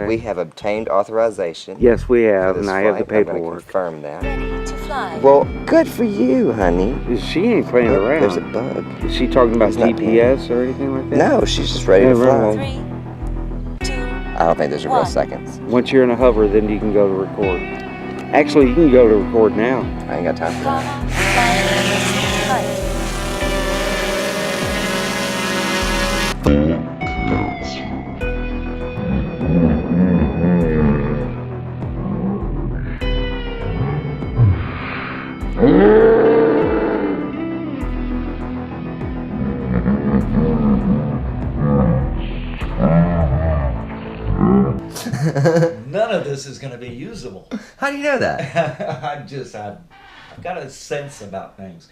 We have obtained authorization. Yes, we have, for this and I have the flight. I'm gonna paperwork. confirm that. Ready to fly. Well, good for you, honey. She ain't playing Oh, around. there's a bug. Is she talking about He's not GPS or anything like that? No, she's just ready to fly. 3, 2, I don't think there's a real 1. seconds. Once you're in a hover, then you can go to record. Actually, you can go to record now. I ain't got time for Comma, that. flying height. None of this is going to be usable. How do you know that? I've got a sense about things.